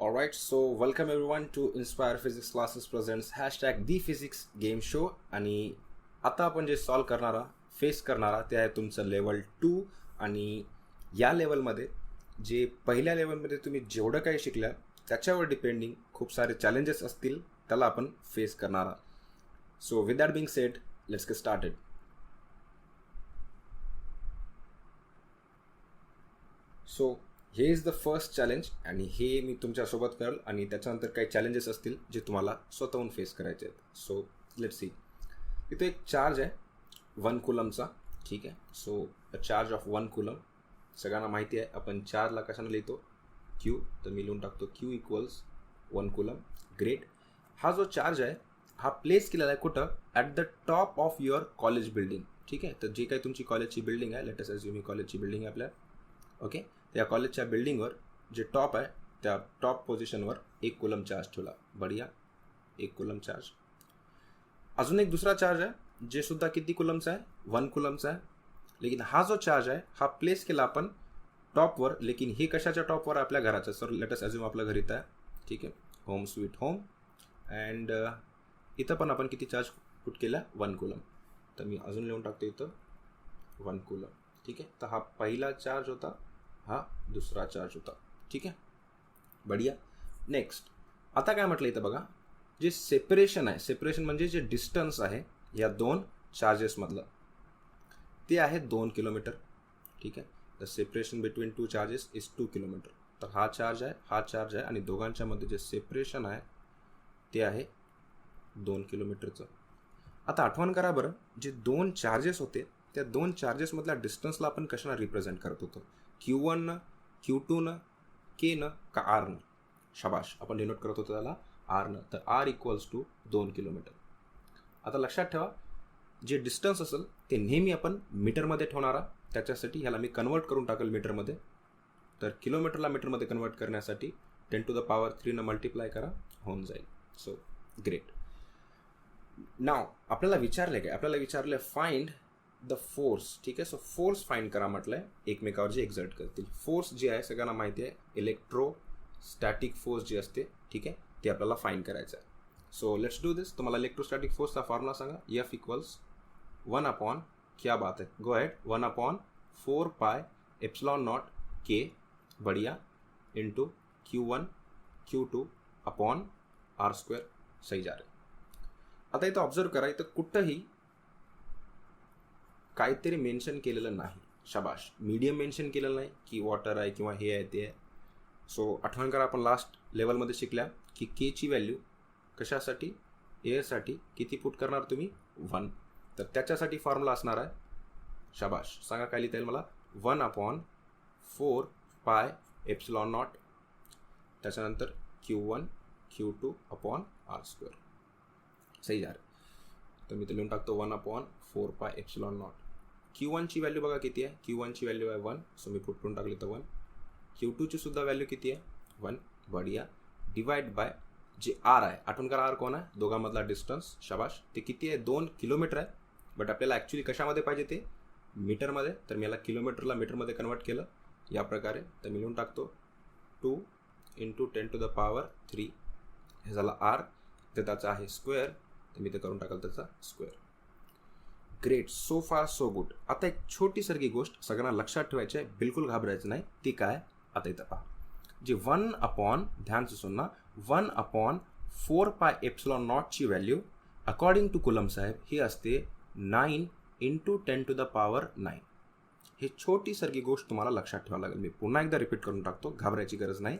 Alright, so welcome everyone to Inspire Physics Classes presents hashtag The Physics Game Show. आणि आता आपण जे solve करणारा फेस करणारा ते आहे तुमचं लेवल 2. आणि या लेवलमध्ये जे पहिल्या लेवलमध्ये तुम्ही जेवढं काही शिकल्या त्याच्यावर डिपेंडिंग खूप सारे चॅलेंजेस असतील, त्याला आपण फेस करणारा. So with that being sed, let's get started. So हे इज द फर्स्ट चॅलेंज आणि हे मी तुमच्यासोबत करेल आणि त्याच्यानंतर काही चॅलेंजेस असतील जे तुम्हाला स्वतःहून फेस करायचे आहेत. So let's see. इथे एक चार्ज आहे 1 कुलमचा. ठीक आहे. So a charge of 1 coulomb सगळ्यांना माहिती आहे. आपण चार्जला कशाने लिहितो? क्यू. तर मी लिहून टाकतो क्यू इक्वल्स 1 कुलम. ग्रेट. हा जो चार्ज आहे हा प्लेस केलेला आहे कुठं? At the top of your college building. ठीक आहे. तर जी काही तुमची कॉलेजची बिल्डिंग आहे, लेट अस अज्युम ही कॉलेजची बिल्डिंग आहे आपल्या. ओके. त्या कॉलेजच्या बिल्डिंगवर जे टॉप आहे त्या टॉप पोझिशनवर 1 कुलम चार्ज ठेवला. बढिया. 1 कुलम चार्ज. अजून एक दुसरा चार्ज आहे जे सुद्धा किती कुलमचा आहे? 1 कुलमचा आहे. लेकिन हा जो चार्ज आहे हा प्लेस केला आपण टॉपवर. लेकिन हे कशाच्या टॉपवर? आपल्या घराच्या. सर लेट अस अज्युम आपलं घर इथं आहे. ठीक आहे. Home sweet home. अँड इथं पण आपण किती चार्ज पुट केला? 1 कुलम. तर मी अजून लिहून टाकतो इथं 1 कुलम. ठीक आहे. तर हा पहिला चार्ज होता, हा दुसरा चार्ज होता. ठीक आहे. बढिया. नेक्स्ट आता काय म्हटलं इथं बघा, जे सेपरेशन आहे, सेपरेशन म्हणजे जे डिस्टन्स आहे या दोन चार्जेसमधलं, ते आहे 2 किलोमीटर. ठीक आहे. The separation between 2 charges is 2 kilometre. तर हा चार्ज आहे, हा चार्ज आहे आणि दोघांच्या मध्ये जे सेपरेशन आहे ते आहे 2 किलोमीटरचं. आता आठवण करा बरं, जे 2 चार्जेस होते त्या 2 चार्जेसमधल्या डिस्टन्सला आपण कशाला रिप्रेझेंट करत होतो? Q1 न, Q2 न, के न का आर न? शाबाश. आपण डिनोट करत होतो त्याला आर न. तर आर इक्वल्स टू 2 किलोमीटर. आता लक्षात ठेवा, जे डिस्टन्स असेल ते नेहमी आपण मीटरमध्ये ठेवणारा. त्याच्यासाठी ह्याला मी कन्वर्ट करून टाकेल मीटरमध्ये. तर किलोमीटरला मीटरमध्ये कन्वर्ट करण्यासाठी 10⁻³ न मल्टिप्लाय करा, होऊन जाईल. So great. नाव आपल्याला विचारले काय? आपल्याला विचारले फाइंड द फोर्स. ठीक आहे. सो फोर्स फाइंड करा म्हटलंय एकमेकावर जे एक्झर्ट करतील. फोर्स जी आहे सगळ्यांना माहिती आहे, इलेक्ट्रोस्टॅटिक फोर्स जी असते. ठीक आहे. ते आपल्याला फाइंड करायचं आहे. सो लेट्स डू दिस. तुम्हाला इलेक्ट्रोस्टॅटिक फोर्सचा फॉर्म्युला सांगा. एफ इक्वल्स 1 क्या बात है, गो अहेड, 1/4πε0 के. बढ़िया. Into Q1 Q2 upon R². सही जा रहे. आता इथं ऑब्झर्व करा, इथं कुठंही काहीतरी मेन्शन केलेलं नाही. शाबाश. मीडियम मेन्शन केलेलं नाही की वॉटर आहे किंवा हे आहे ते आहे. सो आठवण करा, आपण लास्ट लेवलमध्ये शिकल्या की केची व्हॅल्यू कशासाठी? एअरसाठी किती पुट करणार तुम्ही? 1. तर त्याच्यासाठी फॉर्म्युला असणार आहे. शाबाश. सांगा काय लिहिता येईल मला? 1/4πε0. त्याच्यानंतर Q1 Q2 अपॉन R². सही जा रहे. तर मी तर लिहून टाकतो 1/4πε0. Q1 ची व्हॅल्यू बघा किती आहे? Q1 ची व्हॅल्यू आहे 1. सो मी पुट करून टाकली तर 1. Q2 ची सुद्धा व्हॅल्यू किती आहे? 1. बढिया. डिवाइड बाय जे आर आहे. आठवण करा आर कोण आहे? दोघांमधला डिस्टन्स. शाबाश. ते किती आहे? 2 किलोमीटर आहे. बट आपल्याला ॲक्च्युली कशामध्ये पाहिजे ते? मीटरमध्ये. तर मी याला किलोमीटरला मीटरमध्ये कन्वर्ट केलं या प्रकारे. तर मी लिहून टाकतो 2 × 10⁻³ हे झाला आर. तर त्याचा आहे स्क्वेअर. तर मी ते करून टाकाल त्याचा स्क्वेअर. ग्रेट. सो फार सो गुड. आता एक छोटी सारखी गोष्ट सगळ्यांना लक्षात ठेवायची आहे, बिलकुल घाबरायचं नाही. ती काय? आता इथं पहा. जे 1 ध्यान से सुनना, 1/4πε0 ची व्हॅल्यू अकॉर्डिंग टू कुलम साहेब ही असते 9 × 10⁻⁹. हे छोटी सारखी गोष्ट तुम्हाला लक्षात ठेवावं लागेल. मी पुन्हा एकदा रिपीट करून टाकतो, घाबरायची गरज नाही.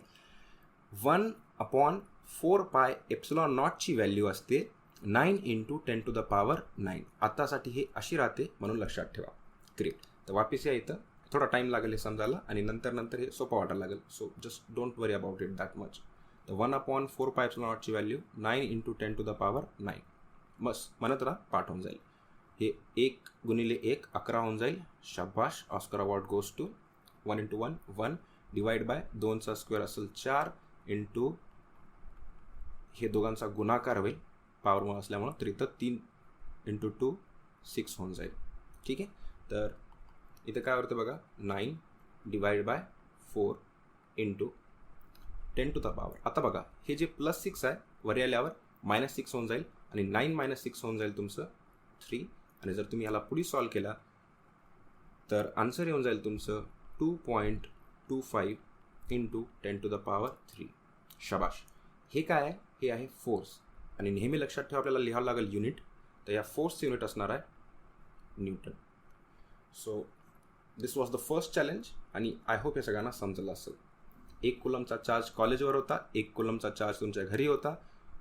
1/4πε0 ची व्हॅल्यू असते 9 × 10⁻⁹. आतासाठी हे अशी राहते, म्हणून लक्षात ठेवा. ग्रेट. तर वापिस या इथं. थोडा टाईम लागेल हे समजायला आणि नंतर हे सोपं वाटायला लागेल. So just don't worry about it that much. तर 1/4πε0 ची व्हॅल्यू 9 × 10⁻⁹. मस्त म्हणत राहा, पाठ होऊन जाईल. हे 1 × 1 11 होऊन जाईल. शाबाश. Oscar award goes to 1 × 1 1. Divide by 2चा स्क्वेअर असेल 4 इंटू हे दोघांचा गुणाकार होईल पॉवरमुळे असल्यामुळं. तर इथं 3 × 2 6 होऊन जाईल. ठीक आहे. तर इथं काय होतं बघा, 9 divide by 4 into 10 to the power. आता बघा हे जे +6 आहे वर आल्यावर -6 होऊन जाईल आणि 9 - 6 होऊन जाईल तुमचं 3. आणि जर तुम्ही ह्याला पुढे सॉल्व केला तर आन्सर येऊन जाईल तुमचं 2.25 इंटू 10 टू द पॉवर 3. शाबाश. हे काय आहे? हे आहे फोर्स. आणि नेहमी लक्षात ठेवा आपल्याला लिहावं लागेल युनिट. तर या फोर्सचं युनिट असणार आहे Newton. So this was the first challenge आणि आय होप हे सगळ्यांना समजलं असेल. 1 कुलमचा चार्ज कॉलेजवर होता, 1 कुलमचा चार्ज तुमच्या घरी होता,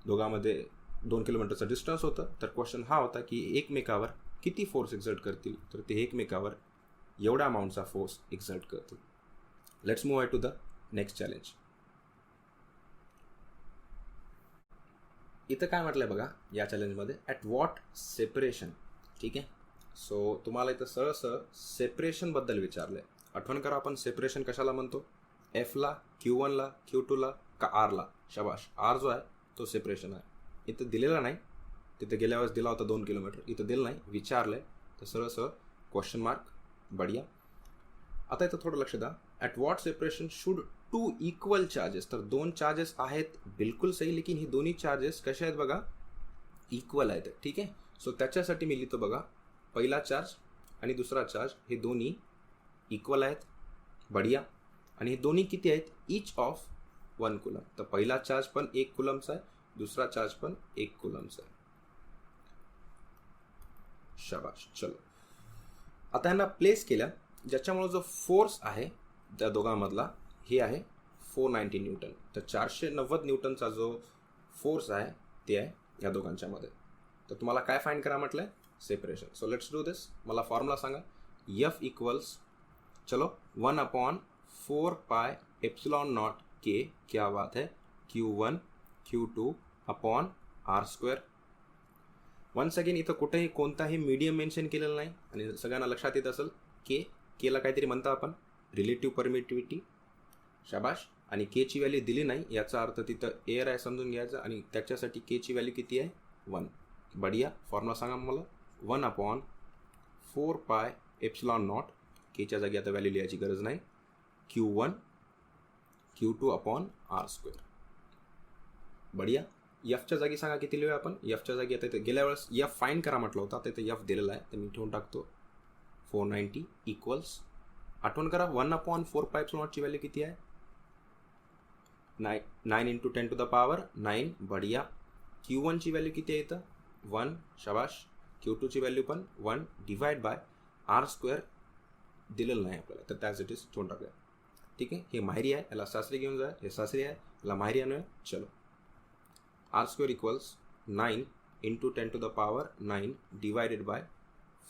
दोघांमध्ये 2 किलोमीटरचं डिस्टन्स होतं. तर क्वेश्चन हा होता की एकमेकावर किती फोर्स एक्झर्ट करतील. तर ते एकमेकावर एवढ्या अमाऊंटचा फोर्स एक्झर्ट करतील. Let's move to the next challenge. इथं काय म्हटलंय बघा या चॅलेंजमध्ये, ॲट व्हॉट सेपरेशन. ठीक आहे. सो तुम्हाला इथं सरळ सेपरेशनबद्दल विचारलं आहे. आठवण करा आपण सेपरेशन कशाला म्हणतो? एफला, Q1ला, Q2ला का आरला? शाबाश. आर जो आहे तो सेपरेशन आहे. इथं दिलेला नाही, तिथं गेल्या वेळेस दिला होता 2 किलोमीटर, इथं दिलं नाही, विचारलं आहे. तर सरळ क्वेश्चन मार्क. बढिया. आता इथं थोडं लक्ष द्या. At what separation should 2 equal charges. तर 2 चार्जेस आहेत, बिलकुल सही. लेकिन ही दोन्ही चार्जेस कसे आहेत बघा? इक्वल आहेत. ठीक आहे. सो त्याच्यासाठी मी लिहितो बघा, पहिला चार्ज आणि दुसरा चार्ज हे दोन्ही इक्वल आहेत. बढिया. आणि हे दोन्ही किती आहेत? Each of 1 coulomb. तर पहिला चार्ज पण 1 कुलमचा आहे, दुसरा चार्ज पण 1 कुलमचा आहे. शाबाश. चलो आता यांना प्लेस केल्या, ज्याच्यामुळे जो फोर्स आहे त्या दोघांमधला हे आहे 490 न्यूटन. तर 490 न्यूटनचा जो फोर्स आहे ते आहे या दोघांच्या मध्ये. तर तुम्हाला काय फाइंड करा म्हटलंय? सेपरेशन. सो लेट्स डू दिस. मला फॉर्म्युला सांगा. F इक्वल्स, चलो 1/4πε0 K. क्या बात है? Q1 Q2 upon R². Once again इथं कुठेही कोणताही मीडियम मेन्शन केलेलं नाही आणि सगळ्यांना लक्षात येत असेल केला काहीतरी म्हणता आपण रिलेटिव्ह परमिटिव्हिटी. शाबाश. आणि केची व्हॅल्यू दिली नाही, याचा अर्थ तिथं एअर आहे समजून घ्यायचं आणि त्याच्यासाठी केची व्हॅल्यू किती आहे? 1. बढिया. फॉर्म्युला सांगा मला. 1/4πε0 केच्या जागी आता व्हॅल्यू लिहायची गरज नाही. Q1 Q2 upon R². बढिया. एफच्या जागी सांगा किती लिहूया आपण? एफच्या जागी आता गेल्या वेळेस एफ फाईंड करा म्हटलं होतं, आता इथं एफ दिलेला आहे तर मी ठेवून टाकतो 490 इक्वल्स. आठवण करा 1/4πε0 ची व्हॅल्यू किती आहे? 9 इंटू 10 टू द पॉवर 9. बढिया. Q1 ची व्हॅल्यू किती आहे इथं? 1. शाबाश. Q2 ची व्हॅल्यू पण 1 डिवाइड बाय R² दिलेलं नाही आपल्याला, तर त्याच इट इज ठेवून टाकूया. ठीक आहे. हे माहेरी आहे, याला सासरी घेऊन जा. हे सासरी आहे, याला माहेरी आणूया. चलो R² equals 9 into 10 to the power 9 divided by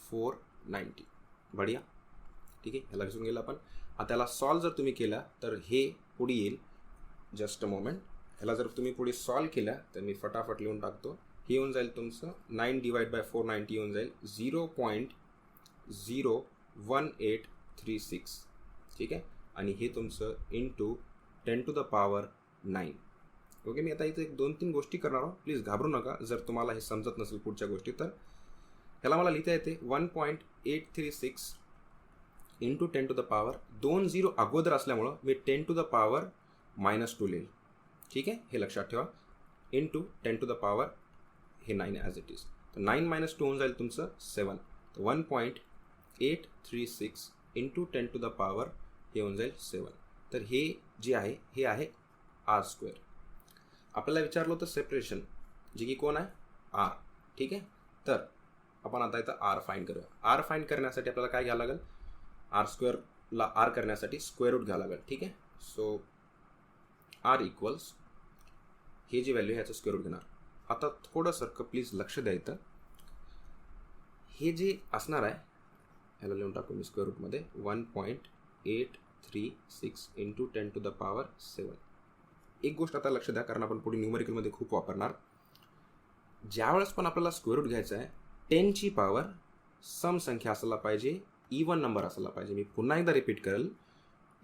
490. बढिया. ठीक आहे. ह्याला घेऊन गेलं आपण. आता याला सॉल्व जर तुम्ही केला तर हे पुढे येईल. Just a moment. ह्याला जर तुम्ही पुढे सॉल्व केला तर मी फटाफट लिहून टाकतो. हे येऊन जाईल तुमचं 9 डिवाइड बाय 490 येऊन जाईल 0.01836. ठीक आहे. आणि हे तुमचं into 10 to the power 9. Okay. मी आता इथे 2-3 गोष्टी करणार आहोत, प्लीज घाबरू नका. जर तुम्हाला हे समजत नसेल पुढच्या गोष्टी तर ह्याला मला लिहिता येते 1.836 इंटू 10 टू द पॉवर 2 0 अगोदर असल्यामुळं मी 10 टू द पॉवर -2 लिहिल. ठीक आहे. हे लक्षात ठेवा. इंटू 10 टू द पॉवर हे 9 ॲज इट इज. तर 9 - 2 होऊन जाईल तुमचं 7. तर 1.836 इंटू 10 टू द पॉवर हे होऊन जाईल 7. तर हे जे आहे हे आहे R². आपल्याला विचारलं होतं सेपरेशन, जे की कोण आहे? आर. ठीक आहे. तर आपण आता इथं आर फाइंड करूया. आर फाइंड करण्यासाठी आपल्याला काय घ्यावं लागेल? R²ला आर करण्यासाठी स्क्वेअर रूट घ्यावं लागेल. ठीक आहे. सो आर इक्वल्स हे जी व्हॅल्यू आहे ह्याचं स्क्वेअर रूट घेणार. आता थोडंसं प्लीज लक्ष द्या. इथं हे जे असणार आहे ह्याला लिहून टाकू मी स्क्वेअर रूटमध्ये 1.836 इंटू 10 टू द पॉवर 7. एक गोष्ट आता लक्ष द्या, कारण आपण पुढे न्यूमेरिकलमध्ये खूप वापरणार. ज्यावेळेस पण आपल्याला स्क्वेअर रूट घ्यायचा आहे 10 ची पॉवर सम संख्या असायला पाहिजे, इवन नंबर असायला पाहिजे. मी पुन्हा एकदा रिपीट करेल,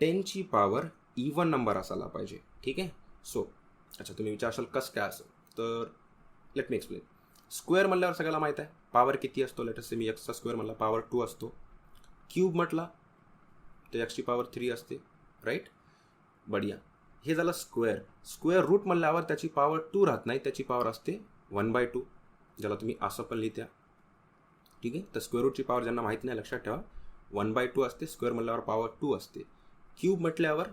10 ची पॉवर इवन नंबर असायला पाहिजे. ठीक आहे. सो अच्छा, तुम्ही विचारशाल कसं काय असेल, तर लेट मी एक्सप्लेन. स्क्वेअर म्हणल्यावर सगळ्याला माहीत आहे पॉवर किती असतो. लेट अस से मी एक्सचा स्क्वेअर म्हणला पॉवर 2 असतो. क्यूब म्हटला तर एक्सची पॉवर 3 असते. राईट. बढिया. हे झालं स्क्वेअर रूट म्हणल्यावर त्याची पॉवर 2 राहत नाही, त्याची पॉवर असते 1/2, ज्याला तुम्ही असं पण लिहित्या. ठीक आहे, तर स्क्वेअर रूटची पॉवर ज्यांना माहीत नाही लक्षात ठेवा 1/2 असते. स्क्वेअर म्हटल्यावर पॉवर 2 असते. क्यूब म्हटल्यावर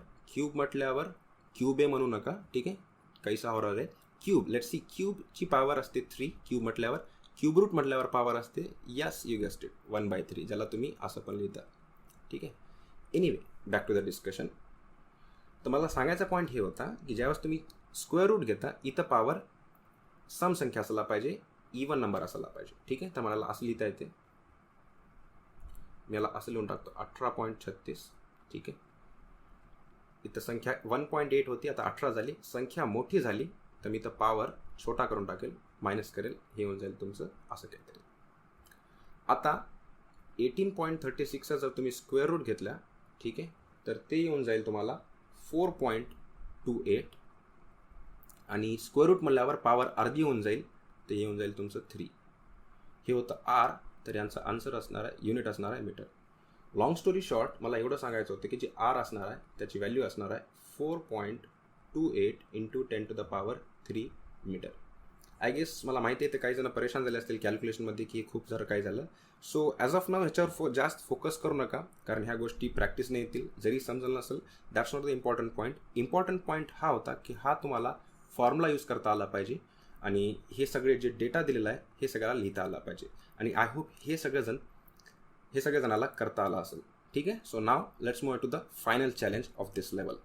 क्यूब ए म्हणू नका. ठीक आहे, कैसा हो रहा है क्यूब. लेट्स सी, क्यूबची पॉवर असते 3 क्यूब म्हटल्यावर. क्यूब रूट म्हटल्यावर पॉवर असते यस यू गेस्ड इट 1/3, ज्याला तुम्ही असं पण लिहिता. ठीक आहे, anyway back to the discussion. तर मला सांगायचा पॉईंट हे होता की ज्यावेळेस तुम्ही स्क्वेअर रूट घेता इथं पॉवर सम संख्या असायला पाहिजे, इवन नंबर असायला पाहिजे. ठीक आहे, तर मला असं लिहिता येते, मी याला असं लिहून टाकतो 18.36. ठीक आहे, इथं संख्या 1.8 होती, आता 18 झाली. संख्या मोठी झाली तर मी तर पॉवर छोटा करून टाकेल, मायनस करेल, हे होऊन जाईल तुमचं असं काहीतरी. आता 18.36चा जर तुम्ही स्क्वेअर रूट घेतला, ठीक आहे, तर ते येऊन जाईल तुम्हाला 4.28 आणि स्क्वेअर रूट म्हणल्यावर पॉवर अर्धी होऊन जाईल, ते येऊन जाईल तुमचं 3. हे होतं आर. तर यांचा आन्सर असणार आहे, युनिट असणार आहे मीटर. लॉंग स्टोरी शॉर्ट, मला एवढं सांगायचं होतं की जे आर असणार आहे त्याची व्हॅल्यू असणार आहे 4.28 × 10⁻³ मीटर. आय गेस मला माहिती आहे ते काही जण परेशान झाले असतील कॅल्क्युलेशनमध्ये की खूप जरा काही झालं. सो ॲज ऑफ नाव ह्याच्यावर जास्त फोकस करू नका, कारण ह्या गोष्टी प्रॅक्टिसने येतील. जरी समजलं नसेल that's not the important point. Important point हा होता की हा तुम्हाला फॉर्म्युला यूज करता आला पाहिजे आणि हे सगळे जे डेटा दिलेला आहे हे सगळ्याला लिहिता आला पाहिजे. आणि आय होप हे सगळेजणाला करता आला असेल. ठीक आहे, so now let's move to the final challenge of this level.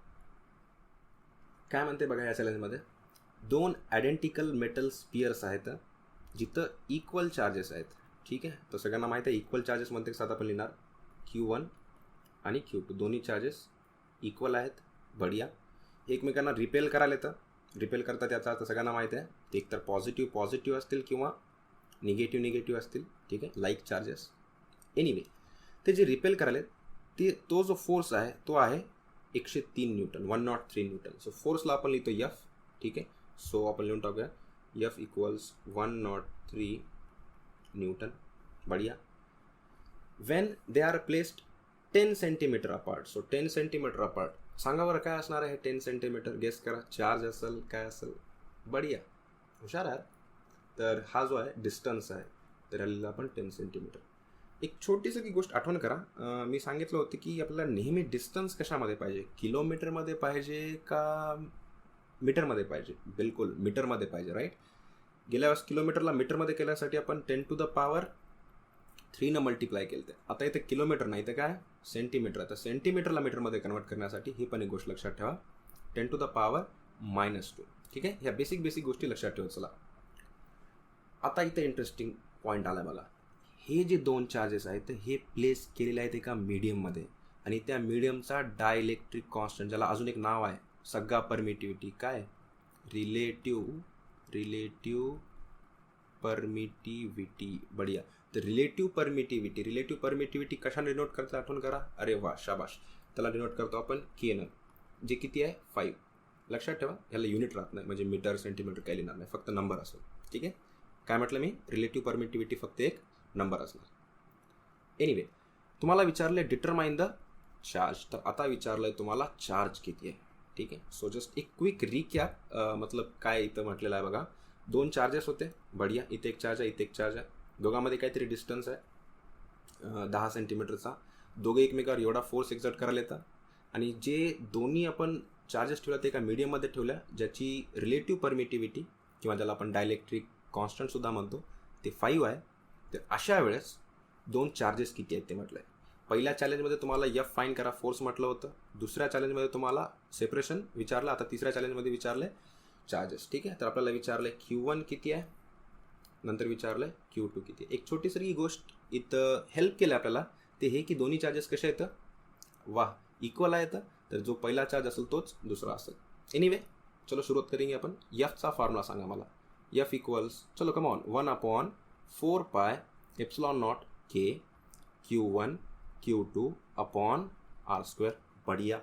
काय म्हणते बघा या चॅलेंजमध्ये, 2 आयडेंटिकल मेटल स्पियर्स आहेत जिथं इक्वल चार्जेस आहेत. ठीक आहे, तर सगळ्यांना माहीत आहे इक्वल चार्जेस म्हणते कसं आपण लिहिणार, Q1 आणि Q2 दोन्ही चार्जेस इक्वल आहेत. बढिया. एकमेकांना रिपेल करायला येतं. रिपेल करतात याचा अर्थ सगळ्यांना माहीत आहे, ते एकतर पॉझिटिव्ह असतील किंवा निगेटिव्ह असतील. ठीक आहे, लाईक चार्जेस. एनिवे, ते जे रिपेल करायला तो जो फोर्स आहे तो आहे 103 न्यूटन, 103 न्यूटन. सो फोर्सला आपण लिहितो F. ठीक आहे, सो आपण लिहून टाकूया F = 103 न्यूटन. बढिया. When they are placed 10 centimetre apart. So 10 centimetre apart, सांगा बरं काय असणार आहे 10 सेंटीमीटर, गेस करा. चार्ज असेल, काय असेल. बढिया, हुशार आहे. तर हा जो आहे डिस्टन्स आहे, तर याला आपण 10 सेंटीमीटर. एक छोटीशी की गोष्ट आठवण करा, मी सांगितलं होतं की आपल्याला नेहमी डिस्टन्स कशामध्ये पाहिजे, किलोमीटरमध्ये पाहिजे का मीटरमध्ये पाहिजे. बिलकुल मीटरमध्ये पाहिजे, राईट. गेल्या वेळेस किलोमीटरला मीटरमध्ये केल्यासाठी आपण 10⁻³ मल्टिप्लाय केलं. आता इथे किलोमीटर नाही तर काय सेंटीमीटर. आता सेंटीमीटरला मीटरमध्ये कन्वर्ट करण्यासाठी ही पण एक गोष्ट लक्षात ठेवा, 10⁻². ठीक आहे, ह्या बेसिक गोष्टी लक्षात ठेवा. चला आता इथे इंटरेस्टिंग पॉईंट आला मला. हे जे 2 चार्जेस आहेत हे प्लेस केलेले आहेत एका मीडियममध्ये आणि त्या मीडियमचा डायइलेक्ट्रिक कॉन्स्टंट, ज्याला अजून एक नाव आहे सगळा परमिटिव्हिटी, काय रिलेटिव्ह परमिटिव्हिटी. बढिया. तर रिलेटिव्ह परमिटिव्हिटी कशाने डिनोट करता आठवण करा. अरे वा, शाबाश. त्याला डिनोट करतो आपण K-नं, जे किती आहे 5. लक्षात ठेवा ह्याला युनिट राहत नाही, म्हणजे मीटर सेंटीमीटर काही लिहिणार नाही, फक्त नंबर असेल. ठीक आहे, काय म्हटलं मी, रिलेटिव्ह परमिटिव्हिटी फक्त एक नंबर असणार. एनिवे, तुम्हाला विचारले डिटरमाइन द चार्ज, तर आता विचारलंय तुम्हाला चार्ज किती आहे. ठीक आहे, सो जस्ट एक क्विक रिकॅप. मतलब काय इथं म्हटलेलं आहे बघा, 2 चार्जेस होते. बढिया. इथे एक चार्ज आहे, इथे एक चार्ज आहे. दोघांमध्ये काहीतरी डिस्टन्स आहे 10 सेंटीमीटरचा. दोघे एकमेकावर एवढा फोर्स एक्झर्ट करायला येतात आणि जे दोन्ही आपण चार्जेस ठेवल्या ते एका मीडियममध्ये ठेवल्या ज्याची रिलेटिव्ह परमिटिव्हिटी किंवा ज्याला आपण डायलेक्ट्रिक कॉन्स्टंटसुद्धा म्हणतो ते 5 आहे. तर अशा वेळेस 2 चार्जेस किती आहेत ते म्हटलं आहे. पहिल्या चॅलेंजमध्ये तुम्हाला F फाईन करा, फोर्स म्हटलं होतं. दुसऱ्या चॅलेंजमध्ये तुम्हाला सेपरेशन विचारलं. आता तिसऱ्या चॅलेंजमध्ये विचारलं चार्जेस. ठीक आहे, तर आपल्याला विचारलं Q1 किती आहे, नंतर विचारलं Q2 किती आहे. एक छोटीशी गोष्ट इथं हेल्प केलं आपल्याला, ते हे की दोन्ही चार्जेस कसे येतं, वाह, इक्वल आहेत. तर जो पहिला चार्ज असेल तोच दुसरा असेल. एनिवे, चलो सुरुवात करेंगे आपण. Fचा फॉर्म्युला सांगा मला. F = चलो come on 1/4πε0 K Q1 Q2 R². बढिया.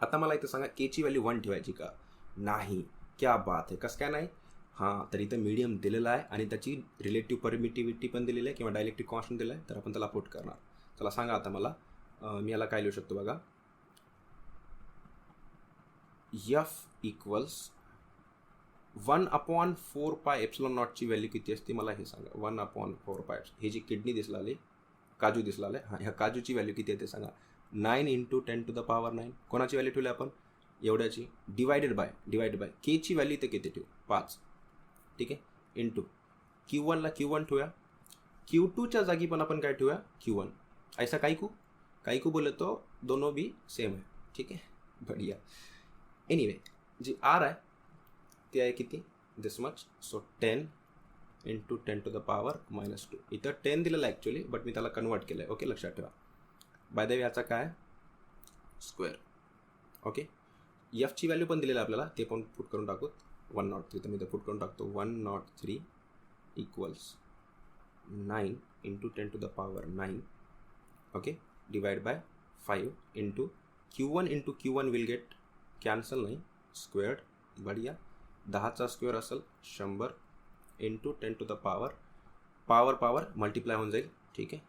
आता मला इथं सांगा Kची व्हॅल्यू 1 ठेवायची का नाही. क्या बात आहे, कसं काय नाही. हां, तर इथं मीडियम दिलेला आहे आणि त्याची रिलेटिव्ह परमिटिव्हिटी पण दिलेली आहे किंवा डायलेक्ट्रिक कॉन्स्टंट दिला आहे, तर आपण त्याला पुट करणार. चला सांगा आता मला, मी याला काय लिहू शकतो बघा. एफ इक्वल्स 1/4πε0ची व्हॅल्यू किती असते मला हे सांगा. 1/4π. हे जी किडनी दिसलाले, काजू दिसलाले, हां, ह्या काजूची व्हॅल्यू किती आहे ते सांगा. 9 × 10⁻9. कोणाची व्हॅल्यू ठेवली आपण? एवढ्याची. डिवायडेड बाय केची व्हॅल्यू इथे किती ठेवू? 5. ठीक आहे. इंटू Q1ला Q1 ठेवूया. Q2च्या जागी पण आपण काय ठेवूया? Q1. ऐसा काईकू बोले तो दोनों भी सेम है. ठीक आहे, बढिया. एनिवे जी आर आहे ते आहे किती? दिस मच. सो 10 × 10⁻². इथं 10 दिलेलं आहे ॲक्च्युली, बट मी त्याला कन्वर्ट केलं आहे. ओके, लक्षात ठेवा. बाय द वे याचा काय? स्क्वेअर. ओके. एफची व्हॅल्यू पण दिलेलं आहे आपल्याला, ते पण पुट करून टाकू. 103. तर मी तर पुट करून टाकतो. 103 equals 9 × 10⁻9. Okay, divide by 5 into Q1 × Q1 will get cancel, नाही, स्क्वेअर्ड. बढिया. 10चा स्क्वेअर असेल 100 × 10⁻. पावर मल्टिप्लाय होऊन जाईल. ठीक आहे,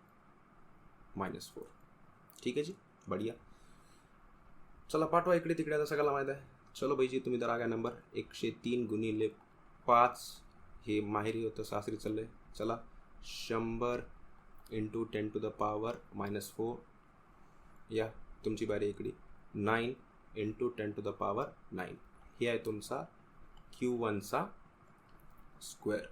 -4. ठीक आहे जी, बढिया. चला पाठवा इकडे तिकडे, आता सगळ्याला माहीत आहे. चलो भाईजी, तुम्ही तर आगा नंबर 103 × 5. हे माहेरी होतं, सासरी चाललंय. चला 100 × 10⁻⁻4. या तुमची बारी इकडे. 9 × 10⁻9. हे आहे तुमचा Q1चा स्क्वेअर.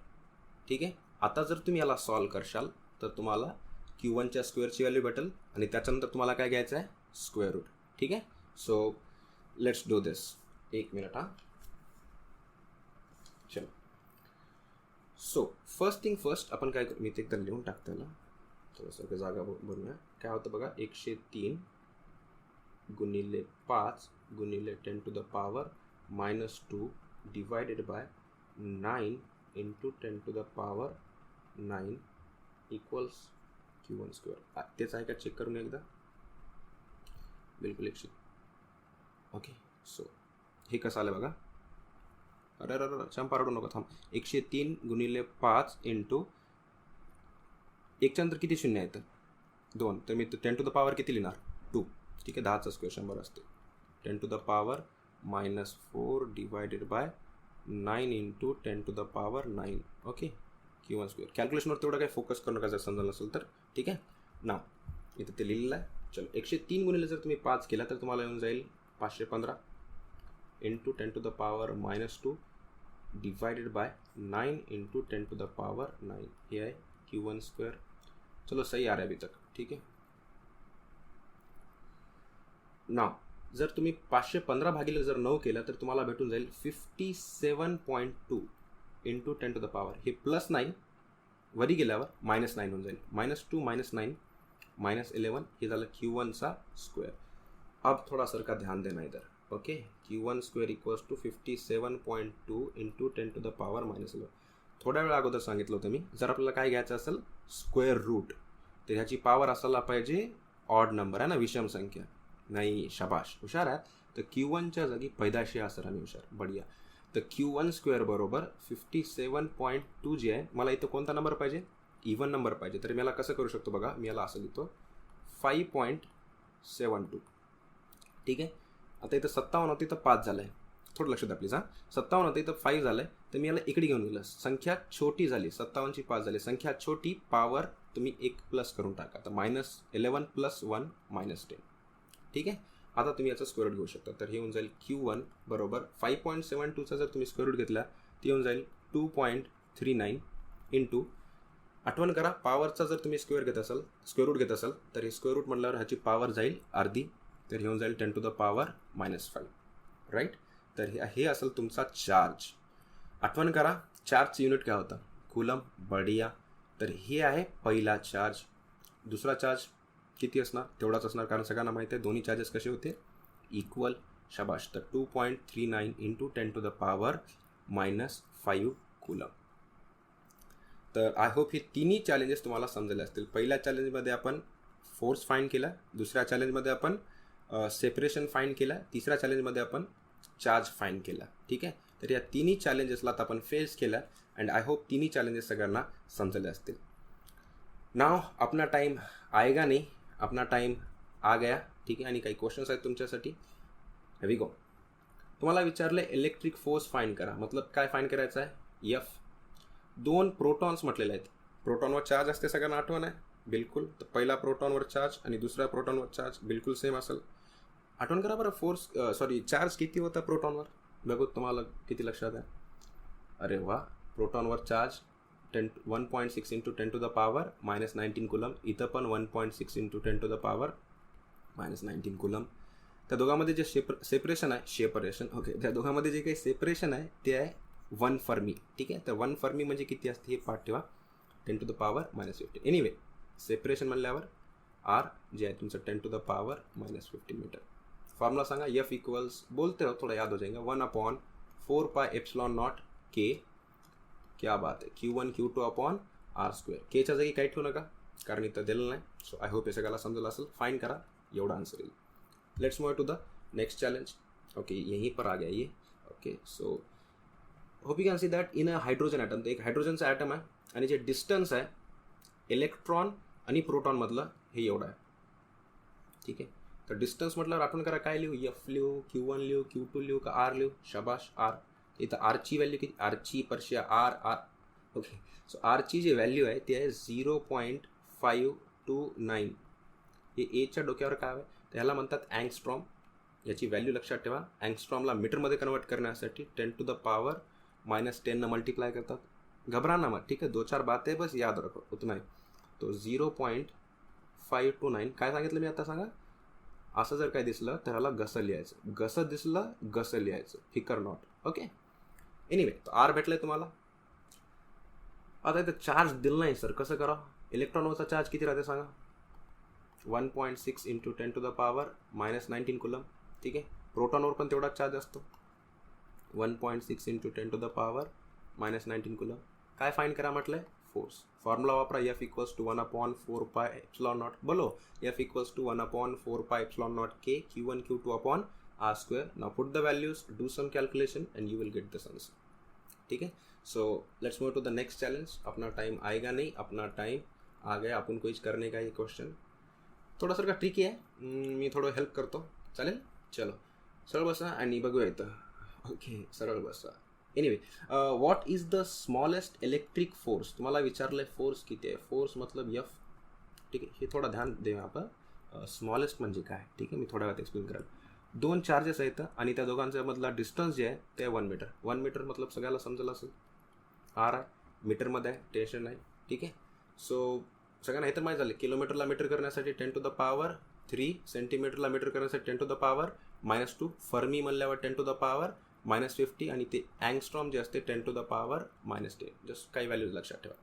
ठीक आहे. आता जर तुम्ही याला सॉल्व करशाल तर तुम्हाला Q1च्या स्क्वेअरची व्हॅल्यू भेटेल आणि त्याच्यानंतर तुम्हाला काय घ्यायचं आहे? Square root. ठीक आहे. So let's do this. एक मिनिट हां. चलो. सो फर्स्ट थिंग फर्स्ट आपण काय करू? मी ते एकदा लिहून टाकतो ना, थोडंसं जागा बनवूया. काय होतं बघा, 103 × 5 × 10⁻² divided by 9 × 10⁻9 equals Q1 square. तेच आहे का? चेक करून एकदा. बिलकुल 100. ओके. सो हे कसं आलं बघा. अरे चंपारडू नको, थांब. 103 × 5 इंटू 1च्या नंतर किती शून्य आहेत? 2. तर मी 10⁻ किती लिहिणार? 2. ठीक आहे. 10चा स्क्वेअर 100 असते. 10⁻⁻4 divided by 9 × 10⁻9. Okay, Q1 square. कॅल्क्युलेशनवर तेवढं काही फोकस करू नका जर समजलं नसेल तर. ठीक आहे ना. इथं ते लिहिलेलं आहे. चलो 103 गुणिले जर तुम्ही 5 केला तर तुम्हाला येऊन जाईल 515 × 10⁻² डिवायडेड बाय 9 × 10⁻9. हे आहे Q1 स्क्वेअर. चलो सही आ रहा है अभी तक. ठीक है ना. जर तुम्ही 515 भागिले जर 9 केला तर तुम्हाला भेटून जाईल 57.2 × 10⁻. हे +9 वरी गेल्यावर -9 होऊन जाईल. -2 -9 -11. हे झालं Q1चा स्क्वेअर. अब थोड़ा सर का ध्यान देना इधर. Okay, Q1 square equals to 57.2 × 10⁻11. थोड्या वेळा अगोदर सांगितलं होतं मी, जर आपल्याला काय घ्यायचं असेल स्क्वेअर रूट, तर ह्याची पॉवर असायला पाहिजे ऑड नंबर आहे ना, विषम संख्या. नाही, शाबाश, हुशार आहे. तर Q1च्या जागी पैदाशी असं आम्ही हुशार. बढिया. तर Q1 स्क्वेअर बरोबर 57.2 जे आहे, मला इथं कोणता नंबर पाहिजे? इव्हन नंबर पाहिजे. तर मी याला कसं करू शकतो बघा, मी याला असं लिहितो 5.72. ठीक आहे. आता इथं 57 होती तर 5 झालं आहे. थोडं लक्ष द्या प्लीज हां. 57 होतं इथं 5 झालं आहे. तर मी याला इकडे घेऊन गेलं. संख्या छोटी झाली, 57ची 5 झाली. संख्या छोटी, पॉवर तुम्ही 1 प्लस करून टाका. तर -11 + 1 -10. ठीक आहे. आता तुम्ही याचा स्क्वेअर रूट घेऊ शकता. तर हे येऊन जाईल Q1 बरोबर 5.72चा जर तुम्ही स्क्वेअर रूट घेतला ते येऊन जाईल 2.39 इंटू, आठवण करा, पॉवरचा जर तुम्ही स्क्वेअर रूट घेत असाल तर हे स्क्वेअर रूट म्हटल्यावर ह्याची पॉवर जाईल अर्धी. तर हे येऊन जाईल 10⁻⁻5. राईट. तर हे असेल तुमचा चार्ज. आठवण करा, चार्जचं युनिट काय होतं? कुलम. बढिया. तर हे आहे पहिला चार्ज. दुसरा चार्ज किती असणार? तेवढाच असणार, कारण सगळ्यांना माहिती आहे दोन्ही चार्जेस कसे होते? इक्वल. शाबाश. तर 2.39 × 10⁻⁻5 कुलम. तर आय होप हे तिन्ही चॅलेंजेस तुम्हाला समजले असतील. पहिल्या चॅलेंजमध्ये आपण फोर्स फाइंड केला, दुसऱ्या चॅलेंजमध्ये आपण सेपरेशन फाइंड केला, तिसऱ्या चॅलेंजमध्ये आपण चार्ज फाइंड केला. ठीक आहे. तर या तिन्ही चॅलेंजेसला आता आपण फेस केला अँड आय होप तिन्ही चॅलेंजेस सगळ्यांना समजले असतील. नाव अपना टाइम आएगा नहीं, अपना टाइम आ गया. ठीक आहे. आणि काही क्वेश्चन्स आहेत तुमच्यासाठी. We go. तुम्हाला विचारलं इलेक्ट्रिक फोर्स फाइंड करा, मतलब काय फाइंड करायचं आहे, एफ. 2 प्रोटॉन्स म्हटलेले आहेत, प्रोटॉनवर चार्ज असते, सगळ्यांना आठवण आहे बिलकुल. तर पहिला प्रोटॉनवर चार्ज आणि दुसरा प्रोटॉनवर चार्ज बिलकुल सेम असेल. आठवण करा बरं, चार्ज किती होता प्रोटॉनवर, बघू तुम्हाला किती लक्षात आहे. अरे वा, प्रोटॉनवर charge 1.6 into 10 to the power -19 coulomb. इथं पण 1.6 into 10 to the power -19 coulomb. त्या दोघांमध्ये जे सेपरेशन आहे, ओके, त्या दोघांमध्ये जे काही सेपरेशन आहे ते आहे 1 फर्मी. ठीक आहे, तर 1 फर्मी म्हणजे किती असते हे पाठ ठेवा, 10 to the power -15. Anyway, separation म्हणल्यावर आर जे आहे तुमचं 10 to the power -15 metre. Formula सांगा, एफ इक्वल्स, बोलते हो थोड़ा याद हो जाएगा, 1/4πε0 के, क्या बात आहे, Q1 Q2 अपॉन R². केच्या जागी काही ठेवू नका कारण इथं दिलं नाही. सो आय होप हे सगळ्याला समजलं असेल. फाइन करा, एवढा आन्सर येईल. Let's move to the next challenge. Okay, यहीं पर आ गया ये. Okay, so hope you can see that in a hydrogen atom, तर एक हायड्रोजनचा ॲटम आहे आणि जे डिस्टन्स आहे इलेक्ट्रॉन आणि प्रोटॉनमधलं हे एवढं आहे. ठीक आहे, तर डिस्टन्स म्हटल्यावर आठवण करा काय लिहू, एफ लिहू, Q1 लिहू, Q2 लिहू का आर लिहू, शाबाश आर. इथं आरची व्हॅल्यू किती, आरची परशिया आर. ओके, सो आरची जी व्हॅल्यू आहे ती आहे 0.529. हे एच्या डोक्यावर काय आहे, तर ह्याला म्हणतात अँगस्ट्रॉम. याची व्हॅल्यू लक्षात ठेवा. अँगस्ट्रॉमला मीटरमध्ये कन्वर्ट करण्यासाठी 10 टू द पॉवर -10 मल्टीप्लाय करतात. घबराना मत, ठीक आहे, 2-4 बातें बस याद रखो, उतना ही. तो 0.529 काय सांगितलं मी आता सांगा. असं जर काय दिसलं तर ह्याला घसं लिहायचं, घसं दिसलं घसं लिहायचं, फिकर नॉट. ओके, एनिवे, तो आर भेटलंय तुम्हाला. आता इथं चार्ज दिलं नाही सर, कसं करा. इलेक्ट्रॉनवरचा चार्ज किती राहते सांगा, 1.6 into 10 to the power -19 coulomb. ठीक आहे, प्रोटॉनवर पण तेवढा चार्ज असतो, 1.6 into 10 to the power -19 coulomb. काय फाइंड करा म्हटलंय, फोर्स. फॉर्म्युला वापरा, एफ इक्वल्स टू 1/4πε0. बोलो, एफ इक्वल्स टू 1/4πε0 के Q1 Q2 upon R². Now put the values, do some calculation and you will get this answer. ठीक है, so let's move to the next challenge. Apna time आएगा नहीं, अपना time आ गया. आपण कोईच करने का ये क्वेश्चन थोडा सर का ट्रिकी आहे, मी थोडं हेल्प करतो, चालेल. चलो सरळ बसा आणि बघूया इथं. ओके, सरळ बसा. Anyway, what is the smallest electric force. तुम्हाला विचारलंय फोर्स किती आहे, फोर्स मतलब एफ. ठीक आहे, हे थोडा ध्यान देऊ आपण. स्मॉलेस्ट म्हणजे काय, ठीक आहे, मी थोड्या वेळात एक्सप्लेन करेल. 2 चार्जेस आहेत आणि त्या दोघांच्या मधला डिस्टन्स जे आहे ते 1 मीटर. 1 मीटर मतलब सगळ्याला समजलं असेल, आर आहे, मीटरमध्ये आहे, टेन्शन नाही. ठीक आहे, सो सगळ्यांना हे तर माहीत झालं, किलोमीटरला मीटर करण्यासाठी 10 टू द पॉवर 3, सेंटीमीटरला मीटर करण्यासाठी 10 टू द पॉवर -2, फर्मी म्हणल्यावर 10 टू द पॉवर -50 आणि ते अँगस्ट्रॉम जे असते 10 टू द पॉवर -10. जस्ट काही व्हॅल्यूज लक्षात ठेवा.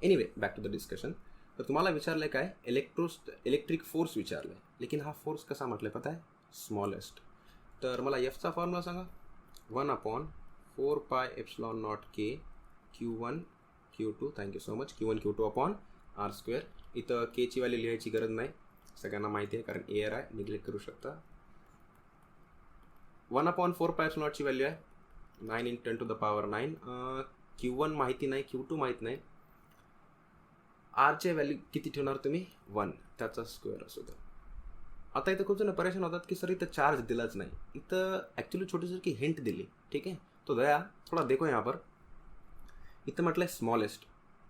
Anyway, back to the discussion. तर तुम्हाला विचारलं आहे काय, इलेक्ट्रिक फोर्स विचारलं आहे, लेकिन हा फोर्स कसा म्हटलं पता आहे, स्मॉलेस्ट. तर मला एफचा फॉर्म्युला सांगा, 1/4πε0 के Q1 Q2, thank you so much, Q1 Q2 upon R². इथं केची व्हॅल्यू लिहायची गरज नाही, सगळ्यांना माहिती आहे कारण एअर आहे, निग्लेक्ट करू शकता. 1/4πε0 ची व्हॅल्यू आहे 9 × 10 टू द पॉवर 9. Q1 माहिती नाही, Q2 माहीत नाही. आरचे व्हॅल्यू किती ठेवणार तुम्ही, 1, त्याचा स्क्वेअर असू द्या. आता इथं खूप जण परेशान होतात की सर इथं चार्ज दिलाच नाही. इथं ॲक्च्युली छोटी की हिंट दिली. ठीक आहे, तो दया थोडा देखो यहाँ पर. इथं म्हटलं आहे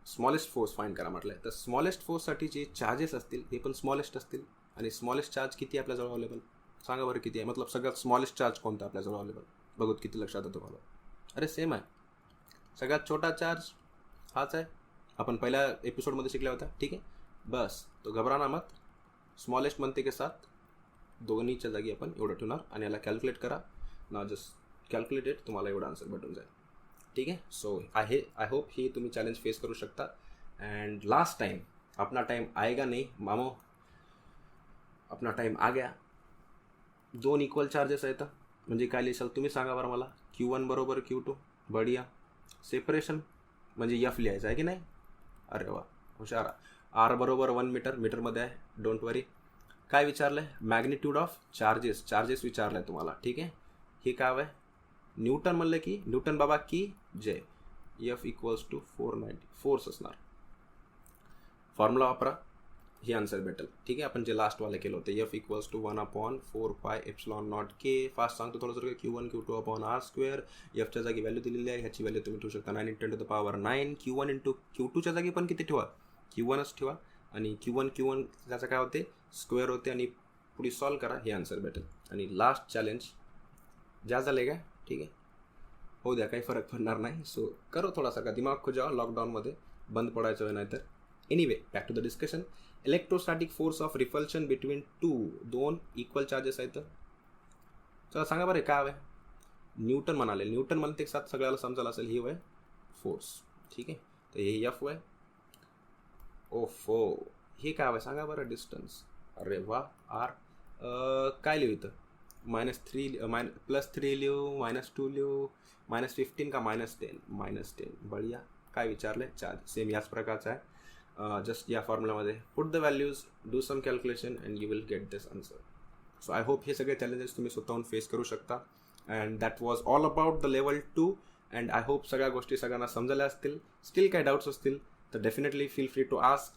स्मॉलेस्ट फोर्स फाइंड करा म्हटलं आहे. तर स्मॉलेस्ट फोर्ससाठी जे चार्जेस असतील हे पण स्मॉलेस्ट असतील. आणि स्मॉलेस्ट चार्ज किती आपल्याजवळ अवेलेबल सांगा बरं किती आहे, मतलब सगळ्यात स्मॉलेस्ट चार्ज कोणता आपल्याजवळ अवेलेबल, बघूत किती लक्षात येतं तुम्हाला. अरे सेम आहे, सगळ्यात छोटा चार्ज हाच आहे, अपन पहिल्या एपिसोडमध्ये शिकल्या होत्या. ठीक आहे, बस तो घबराना मत. स्मॉलेस्ट म्हणते के साथ दोन्हीच्या जागी आपण एवढं ठेवणार आणि याला कॅल्क्युलेट करा ना, जस्ट कॅल्क्युलेटेड, तुम्हाला एवढा आन्सर भेटून जाईल. ठीक आहे, सो आय होप ही तुम्ही चॅलेंज फेस करू शकता. And last time Apna time आएगा नहीं मामो, अपना टाइम आ गया. 2 इक्वल चार्जेस आहेत म्हणजे काय लिहिशाल तुम्ही सांगा बरं मला. Q1 बरोबर Q2, बढिया. सेपरेशन म्हणजे एफ लिहायचं आहे की नाही, अरे वा हुशार. आर बरोबर 1 मीटर, मीटरमध्ये आहे, डोंट वरी. काय विचारलं आहे, मॅग्निट्यूड ऑफ चार्जेस विचारलं आहे तुम्हाला. ठीक आहे, हे काय आहे, न्यूटन म्हणलं की न्यूटन बाबा की जे एफ इक्वल्स टू 490 फोर्स असणार. फॉर्म्युला वापरा, हे आन्सर भेटेल. ठीक आहे, आपण जे लास्टवाले केलं होतं एफ इक्वल्स टू 1/4πε0 के. फास्ट सांगतो थोडंसं, Q1 Q2 upon R square. एफच्या जागी व्हॅल्यू दिलेली आहे, ह्याची व्हॅल्यू तुम्ही ठेवू शकता 9 × 10⁹. Q1 × Q2च्या जागी पण किती ठेवा, Q1च ठेवा, आणि Q1 त्याचं काय होते स्क्वेअर होते, आणि पुढे सॉल्व करा, हे आन्सर भेटेल. आणि लास्ट चॅलेंज ज्या झाले का, ठीक आहे, हो द्या, काही फरक पडणार नाही. सो करो थोडासा का दिमाग खो जाओ, लॉकडाऊनमध्ये बंद पडायचं वेळ नाही तर. Anyway, back to the discussion. Electrostatic force of repulsion between दोन इक्वल चार्जेस आहेत. चला सांगा बरं काय हवं. न्यूटन म्हणाले, न्यूटन म्हणते एक साथ सगळ्याला समजायला असेल, ही वय फोर्स. ठीक आहे, तर हे एफ वय. ओफो, हे काय हवं सांगा बरं. डिस्टन्स, अरे वा, आर. काय लिहू इथं, -3 +3 लिहू, -2 लिहू, -15 का -10. बढिया. काय विचारलं, चार्ज सेम याच प्रकारचा आहे. जस्ट या फॉर्म्युलामध्ये put the values, do some calculation and you will get this answer. So I hope हे सगळे चॅलेंजेस तुम्ही स्वतःहून फेस करू शकता. And that was all about the level 2. अँड आय होप सगळ्या गोष्टी सगळ्यांना समजल्या असतील. स्टील काय डाऊट्स असतील तर definitely feel free to ask.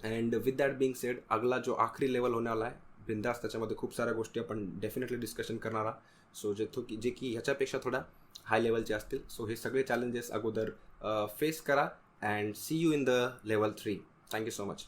And with that being said, अगला जो आखरी लेवल होने वाला आहे बिंदास, त्याच्यामध्ये खूप साऱ्या गोष्टी आपण डेफिनेटली डिस्कशन करणार आहोत. सो जे की ह्याच्यापेक्षा थोड्या हाय लेवलचे असतील. सो हे सगळे चॅलेंजेस अगोदर फेस करा. And see you in the level 3. Thank you so much.